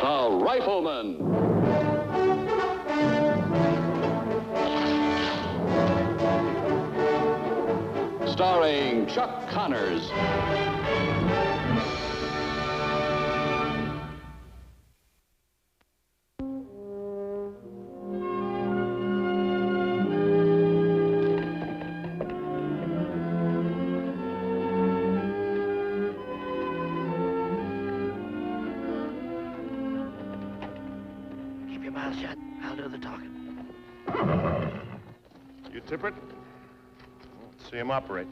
The Rifleman. Starring Chuck Connors. Keep your mouth shut. I'll do the talking. You tip it? Let's see him operate.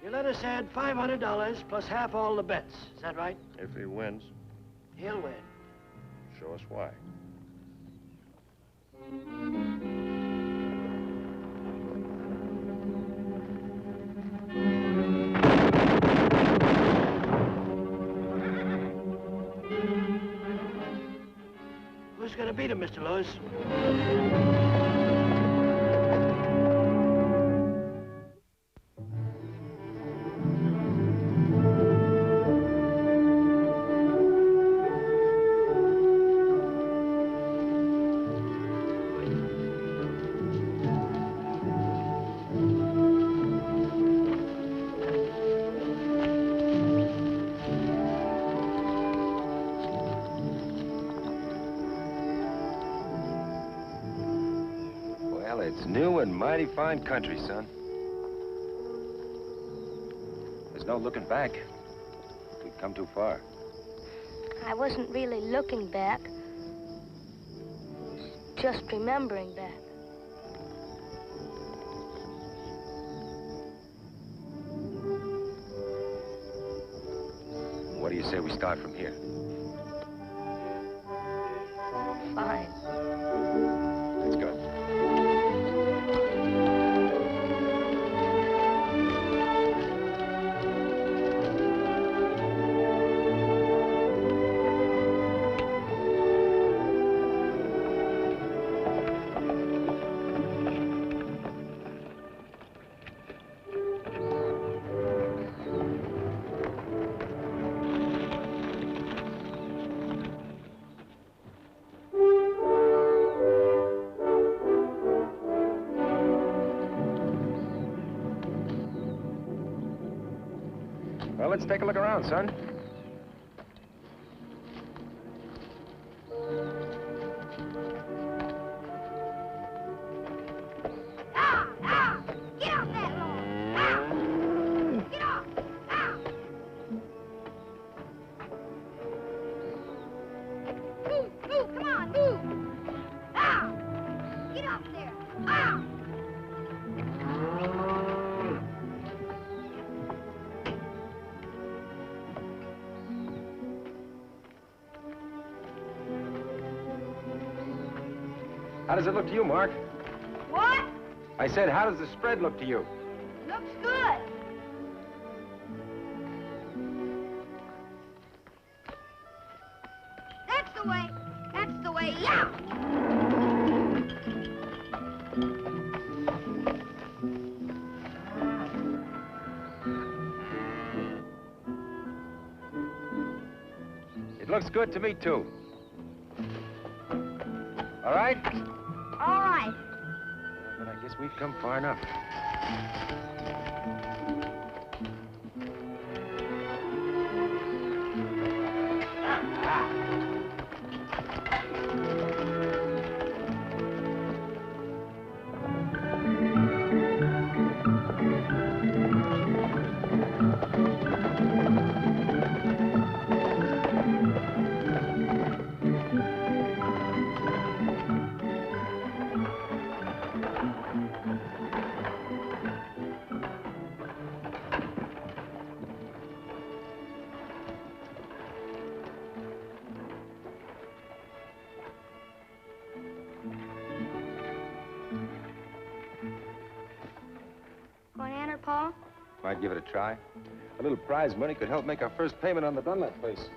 You let us add $500 plus half all the bets. Is that right? If he wins, He'll win. show us why. Who's gonna beat him, Mr. Lewis? Well, it's new and mighty fine country, son. There's no looking back. We've come too far. I wasn't really looking back. Just remembering back. What do you say we start from here? Fine. Let's go. Well, let's take a look around, son. Get off that lawn! Get off! Move, come on, move! Get off there! How does it look to you, Mark? What? I said, how does the spread look to you? Looks good. That's the way. That's the way. Yeah! It looks good to me, too. All right? All right. But I guess we've come far enough. Going to enter, Pa? Might give it a try. A little prize money could help make our first payment on the Dunlap place.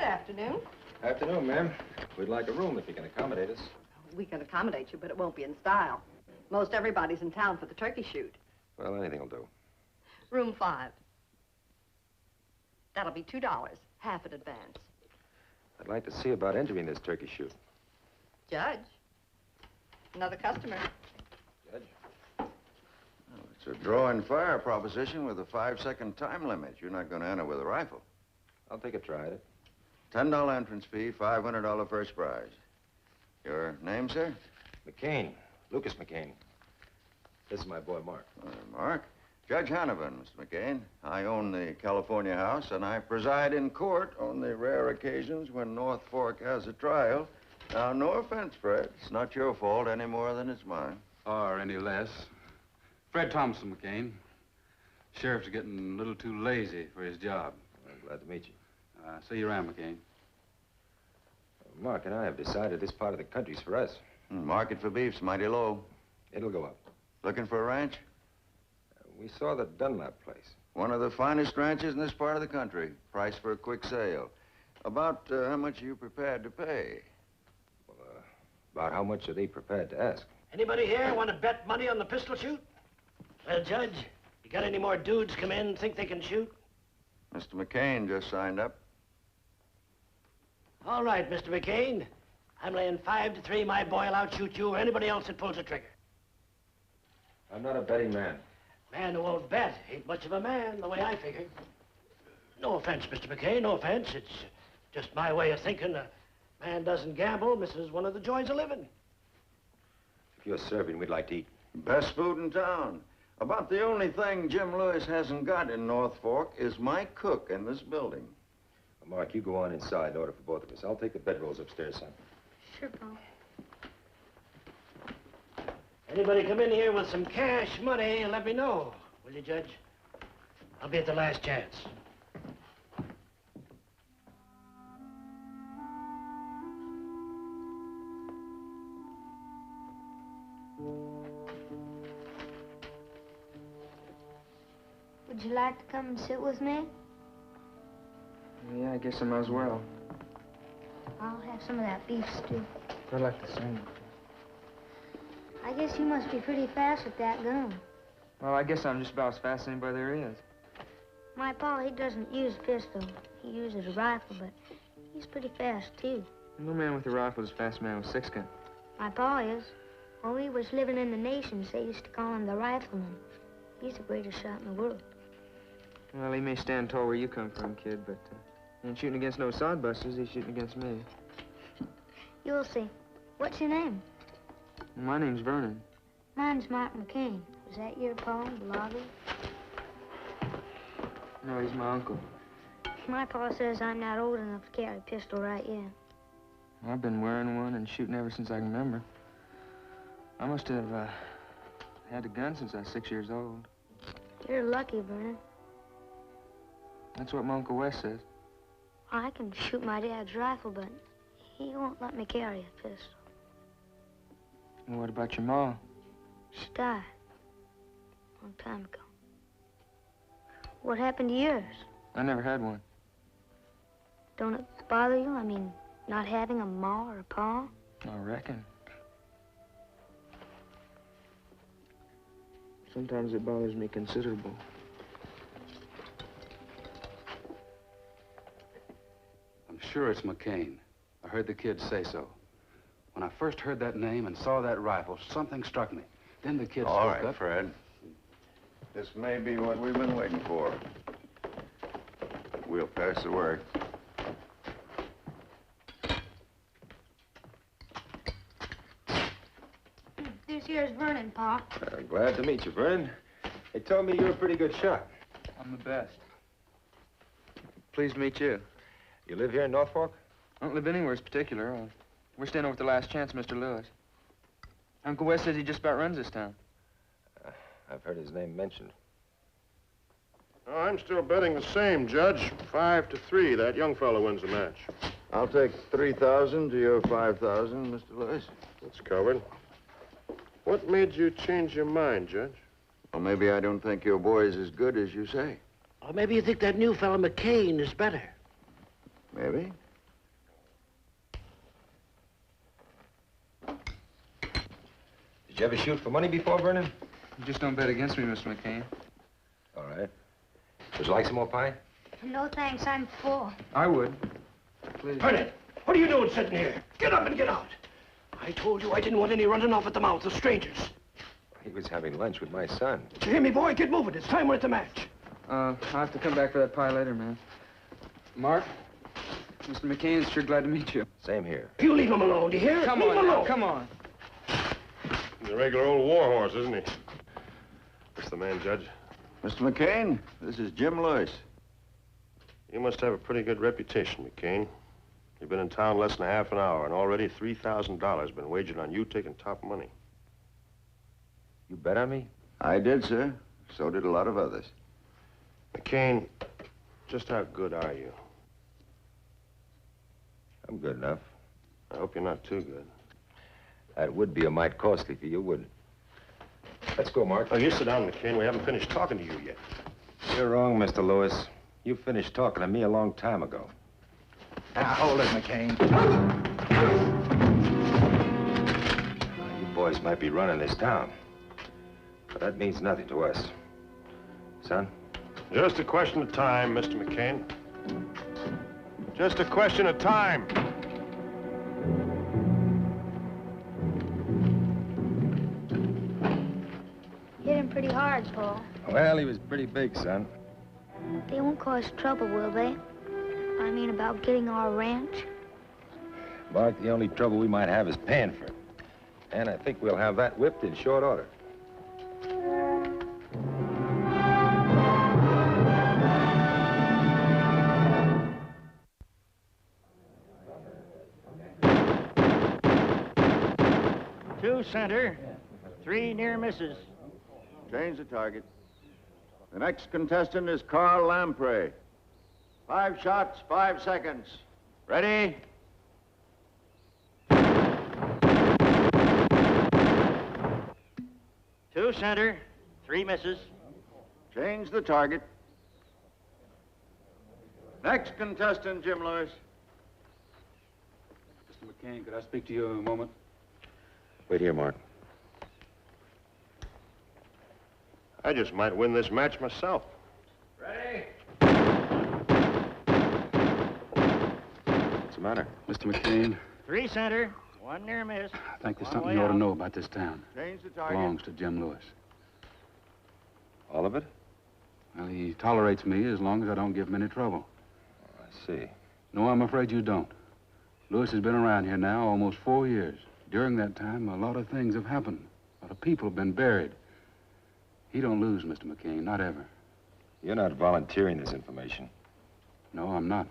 afternoon. Afternoon, ma'am. We'd like a room if you can accommodate us. We can accommodate you, but it won't be in style. Most everybody's in town for the turkey shoot. Well, anything will do. Room 5. That'll be $2, half in advance. I'd like to see about entering this turkey shoot. Judge. Another customer. Judge? It's a draw and fire proposition with a 5-second time limit. You're not going to enter with a rifle. I'll take a try at it. $10 entrance fee, $500 first prize. Your name, sir? McCain. Lucas McCain. This is my boy, Mark. Mark. Judge Hanovan, Mr. McCain. I own the California house, and I preside in court on the rare occasions when North Fork has a trial. Now, no offense, Fred. It's not your fault any more than it's mine. Or any less. Fred Thompson, McCain. Sheriff's getting a little too lazy for his job. I'm glad to meet you. See you around, McCain. Mark and I have decided this part of the country's for us. Market for beef's mighty low. It'll go up. Looking for a ranch? We saw the Dunlap place. One of the finest ranches in this part of the country. Price for a quick sale. About how much are you prepared to pay? Well, about how much are they prepared to ask? Anybody here want to bet money on the pistol shoot? Well, Judge, you got any more dudes come in think they can shoot? Mr. McCain just signed up. All right, Mr. McCain. I'm laying 5-3 my boy'll outshoot you or anybody else that pulls a trigger. I'm not a betting man. Man who won't bet ain't much of a man, the way I figure. No offense, Mr. McCain, no offense. It's just my way of thinking. A man doesn't gamble, misses one of the joys of living. If you're serving, we'd like to eat. Best food in town. About the only thing Jim Lewis hasn't got in North Fork is my cook in this building. Well, Mark, you go on inside and order for both of us. I'll take the bedrolls upstairs, son. Sure, Pa. Anybody come in here with some cash money, let me know, will you, Judge? I'll be at the last chance. Would you like to come and sit with me? Yeah, I guess I might as well. I'll have some of that beef stew. I'd like to sing. I guess you must be pretty fast with that gun. Well, I guess I'm just about as fast as anybody there is. My pa, he doesn't use a pistol. He uses a rifle, but he's pretty fast, too. No man with a rifle is as fast as a man with a six-gun. My pa is. When we was living in the nations, they used to call him the Rifleman. He's the greatest shot in the world. Well, he may stand tall where you come from, kid, but he ain't shooting against no sodbusters. He's shooting against me. You'll see. What's your name? My name's Vernon. Mine's Mark McCain. Was that your pa, the logger? No, he's my uncle. My pa says I'm not old enough to carry a pistol right yet. I've been wearing one and shooting ever since I can remember. I must have had a gun since I was 6 years old. You're lucky, Vernon. That's what my Uncle Wes says. I can shoot my dad's rifle, but he won't let me carry a pistol. And what about your ma? She died a long time ago. What happened to yours? I never had one. Don't it bother you? I mean, not having a ma or a pa? I reckon. Sometimes it bothers me considerable. I'm sure it's McCain. I heard the kid say so. When I first heard that name and saw that rifle, something struck me. Then the kid All spoke right, up. Fred. This may be what we've been waiting for. We'll pass the word. This here's Vernon, Pa. Glad to meet you, Vernon. They told me you're a pretty good shot. I'm the best. Pleased to meet you. You live here in North Fork? I don't live anywhere in particular. We're staying over at the Last Chance, Mr. Lewis. Uncle Wes says he just about runs this town. I've heard his name mentioned. Oh, I'm still betting the same, Judge. 5-3. That young fellow wins the match. I'll take 3,000 to your 5,000, Mr. Lewis. That's covered. What made you change your mind, Judge? Well, maybe I don't think your boy is as good as you say. Or maybe you think that new fellow McCain is better. Maybe. you ever shoot for money before, Vernon? You just don't bet against me, Mr. McCain. All right. Would you like some more pie? No, thanks. I'm full. I would. Please. Vernon, what are you doing sitting here? Get up and get out. I told you I didn't want any running off at the mouth of strangers. He was having lunch with my son. Did you hear me, boy? Get moving. It's time we're at the match. I'll have to come back for that pie later, man. Mark, Mr. McCain's sure glad to meet you. Same here. You leave him alone, do you hear? Come leave on him now, alone. come on. He's a regular old war horse, isn't he? What's the man, Judge? Mr. McCain, this is Jim Lewis. You must have a pretty good reputation, McCain. You've been in town less than a half an hour, and already $3,000 been wagered on you taking top money. You bet on me? I did, sir. So did a lot of others. McCain, just how good are you? I'm good enough. I hope you're not too good. That would be a mite costly for you, wouldn't it? Let's go, Mark. Oh, you sit down, McCain. We haven't finished talking to you yet. You're wrong, Mr. Lewis. You finished talking to me a long time ago. Now, hold it, McCain. You boys might be running this town, but that means nothing to us. Son? Just a question of time, Mr. McCain. Just a question of time. Hit him pretty hard, Paul. Well, he was pretty big, son. They won't cause trouble, will they? I mean, about getting our ranch? Mark, the only trouble we might have is paying for it. And I think we'll have that whipped in short order. Two center, three near misses. Change the target. The next contestant is Carl Lamprey. 5 shots, 5 seconds. Ready? Two center, three misses. Change the target. Next contestant, Jim Lewis. Mr. McCain, could I speak to you a moment? Wait here, Mark. I just might win this match myself. Ready? What's the matter? Mr. McCain, Three center, one near miss. I think there's One something way you ought to out. know about this town. Change the It target. belongs to Jim Lewis. All of it? Well, he tolerates me as long as I don't give him any trouble. Oh, I see. No, I'm afraid you don't. Lewis has been around here now almost 4 years. During that time, a lot of things have happened. A lot of people have been buried. He don't lose, Mr. McCain, not ever. You're not volunteering this information. No, I'm not.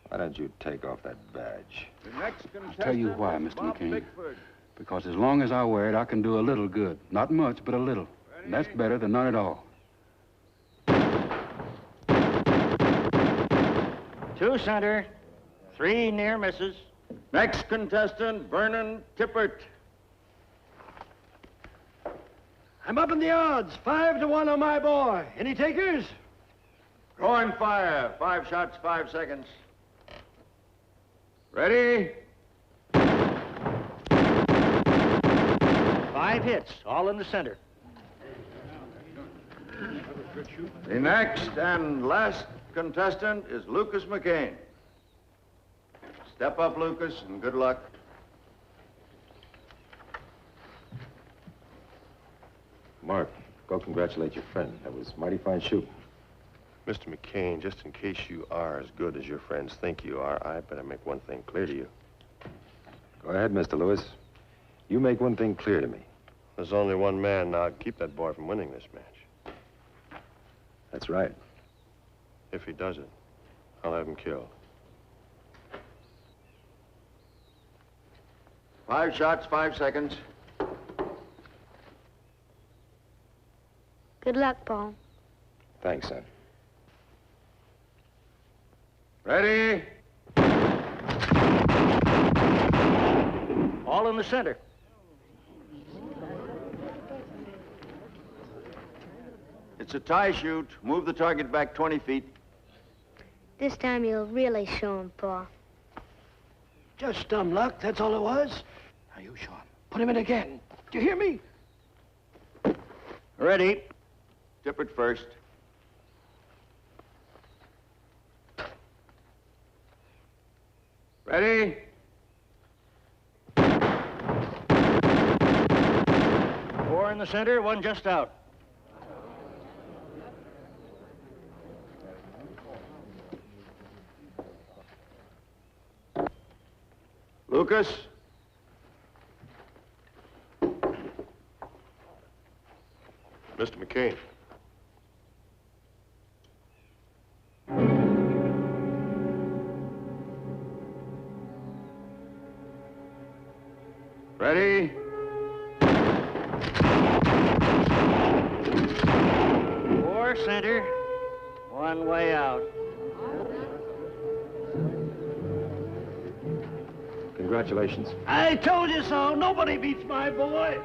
Why don't you take off that badge? The next contestant tell you why, is Mr. Bob McCain. Bickford. Because as long as I wear it, I can do a little good. Not much, but a little. And that's better than none at all. Two center, three near misses. Next contestant, Vernon Tippert. I'm up in the odds, 5-1 on my boy. Any takers? Drawing fire. 5 shots, 5 seconds. Ready? 5 hits, all in the center. The next and last contestant is Lucas McCain. Step up, Lucas, and good luck. Mark, go congratulate your friend. That was mighty fine shooting. Mr. McCain, just in case you are as good as your friends think you are, I better make one thing clear to you. Go ahead, Mr. Lewis. You make one thing clear to me. There's only one man now to keep that boy from winning this match. That's right. If he does it, I'll have him killed. 5 shots, 5 seconds. Good luck, Paul. Thanks, son. Ready? All in the center. It's a tie shoot. Move the target back 20 feet. This time you'll really show him, Paul. Just dumb luck, that's all it was. Now you show him. Put him in again. Do you hear me? Ready. Tippert first. Ready? Four in the center, one just out. Lucas? Mr. McCain. Ready? Four center, one way out. Congratulations. I told you so. Nobody beats my boy.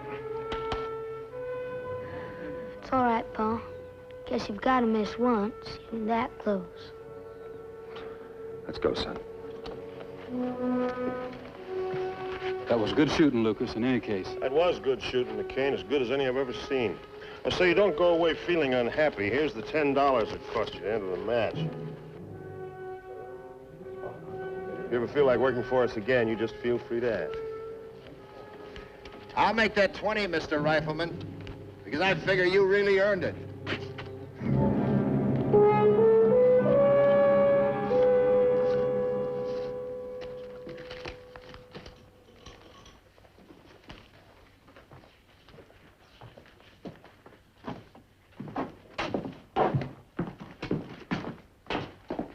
It's all right, Pa. Guess you've got to miss once, even that close. Let's go, son. That was good shooting, Lucas, in any case. That was good shooting, McCain. As good as any I've ever seen. So you don't go away feeling unhappy. Here's the $10 it cost you to enter the match. If you ever feel like working for us again, you just feel free to ask. I'll make that 20, Mr. Rifleman, because I figure you really earned it.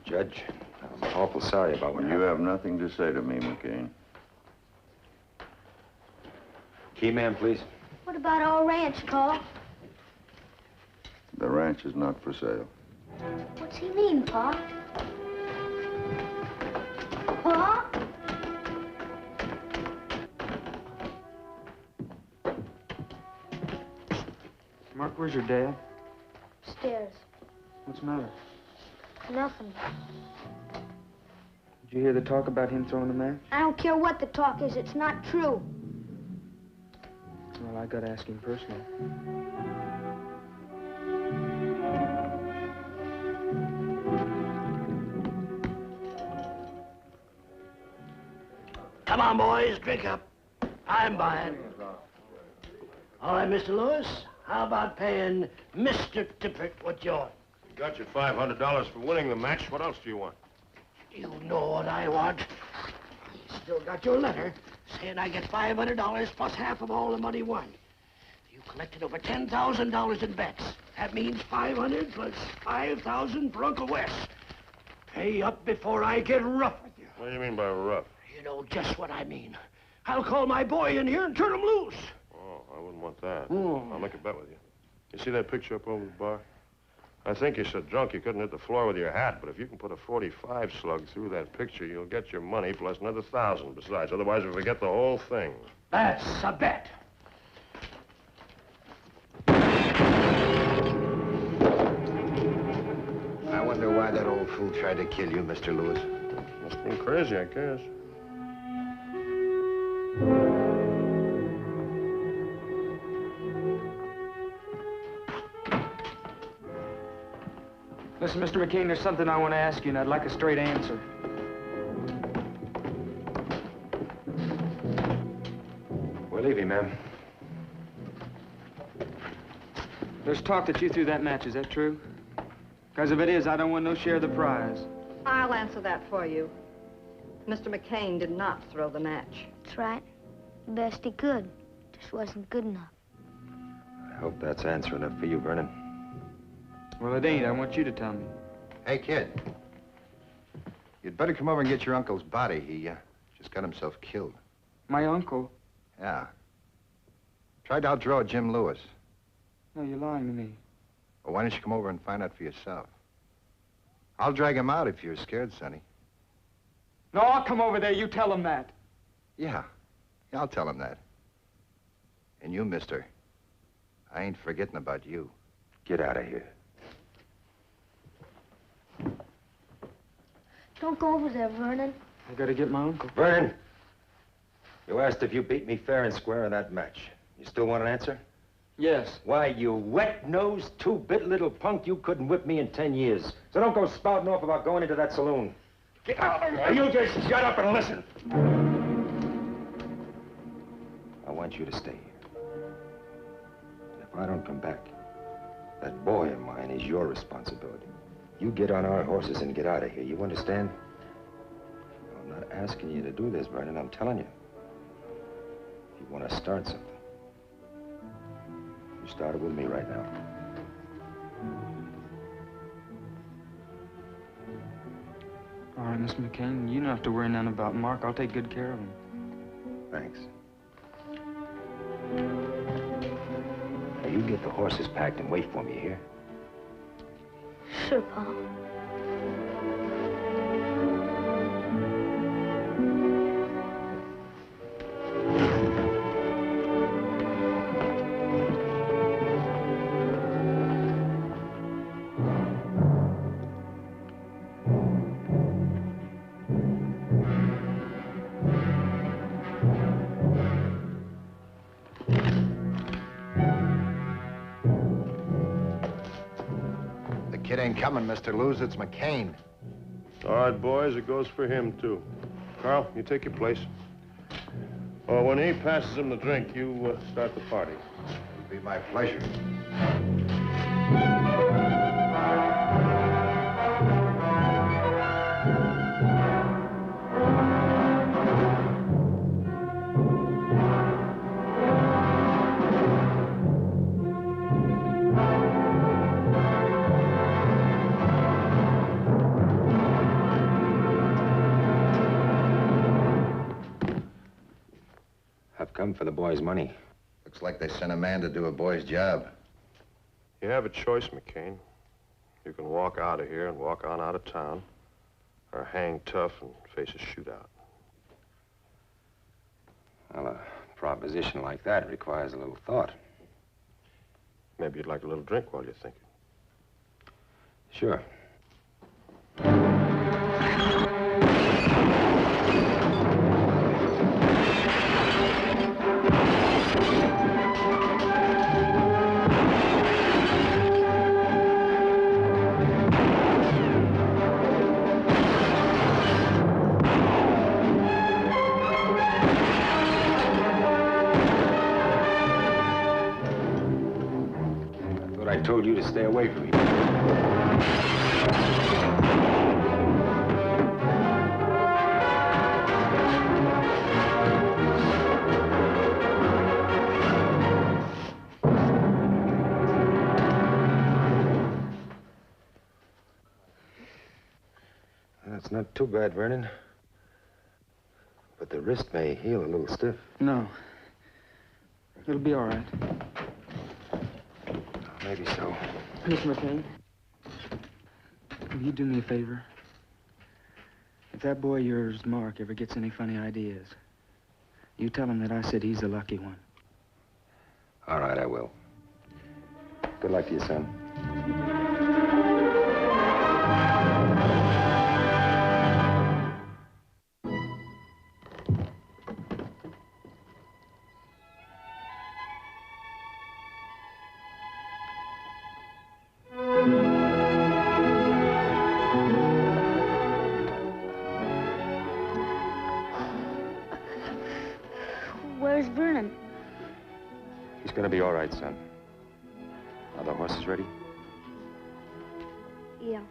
Judge, I'm awful sorry about what You happened. have nothing to say to me, McCain. Key man, please. What about our ranch, Pa? The ranch is not for sale. What's he mean, Pa? Pa? Mark, where's your dad? Upstairs. What's the matter? Nothing. Did you hear the talk about him throwing the match? I don't care what the talk is. It's not true. Well, I gotta ask him personally. Come on, boys, drink up. I'm buying. All right, Mr. Lewis, how about paying Mr. Tippert what you want? Got your $500 for winning the match. What else do you want? You know what I want. Still got your letter saying I get $500 plus half of all the money won. You collected over $10,000 in bets. That means 500 plus 5,000 for Uncle Wes. Pay up before I get rough with you. What do you mean by rough? You know just what I mean. I'll call my boy in here and turn him loose. Oh, I wouldn't want that. I'll make a bet with you. You see that picture up over the bar? I think you're so drunk you couldn't hit the floor with your hat, but if you can put a .45 slug through that picture, you'll get your money plus another 1,000 besides. Otherwise, we'll forget the whole thing. That's a bet. I wonder why that old fool tried to kill you, Mr. Lewis. Must have been crazy, I guess. Listen, Mr. McCain, there's something I want to ask you, and I'd like a straight answer. We're leaving, ma'am. There's talk that you threw that match. Is that true? Because if it is, I don't want no share of the prize. I'll answer that for you. Mr. McCain did not throw the match. That's right. The best he could. Just wasn't good enough. I hope that's answer enough for you, Vernon. Well, it ain't. I want you to tell me. Hey, kid. You'd better come over and get your uncle's body. He just got himself killed. My uncle? Yeah. Tried to outdraw Jim Lewis. No, you're lying to me. Well, why don't you come over and find out for yourself? I'll drag him out if you're scared, Sonny. No, I'll come over there. You tell him that. Yeah, I'll tell him that. And you, mister, I ain't forgetting about you. Get out of here. Don't go over there, Vernon. I gotta get my uncle. Vernon! You asked if you beat me fair and square in that match. You still want an answer? Yes. Why, you wet-nosed, two-bit little punk, you couldn't whip me in 10 years. So don't go spouting off about going into that saloon. Get out of here! You just shut up and listen. I want you to stay here. And if I don't come back, that boy of mine is your responsibility. You get on our horses and get out of here, you understand? I'm not asking you to do this, Vernon, I'm telling you. If you want to start something, you start it with me right now. All right, Mr. McCain, you don't have to worry none about Mark. I'll take good care of him. Thanks. Now, you get the horses packed and wait for me here. Sure, Pa. Kid ain't coming, Mr. Lose. It's McCain. All right, boys, it goes for him, too. Carl, you take your place. Oh, when he passes him the drink, you start the party. It'll be my pleasure. Come for the boy's money. Looks like they sent a man to do a boy's job. You have a choice, McCain. You can walk out of here and walk on out of town, or hang tough and face a shootout. Well, a proposition like that requires a little thought. Maybe you'd like a little drink while you're thinking. Sure. I told you to stay away from me. That's not too bad, Vernon. But the wrist may heal a little stiff. No. It'll be all right. Maybe so. Mr. McCain, will you do me a favor? If that boy of yours, Mark, ever gets any funny ideas, you tell him that I said he's the lucky one. All right, I will. Good luck to you, son. Where's Vernon? He's gonna be all right, son. Are the horses ready? Yeah.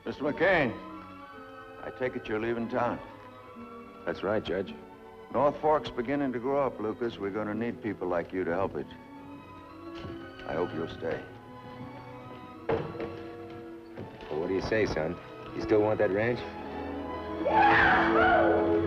Mr. McCain, I take it you're leaving town. That's right, Judge. North Fork's beginning to grow up, Lucas. We're going to need people like you to help it. I hope you'll stay. Well, what do you say, son? You still want that ranch? Yeah!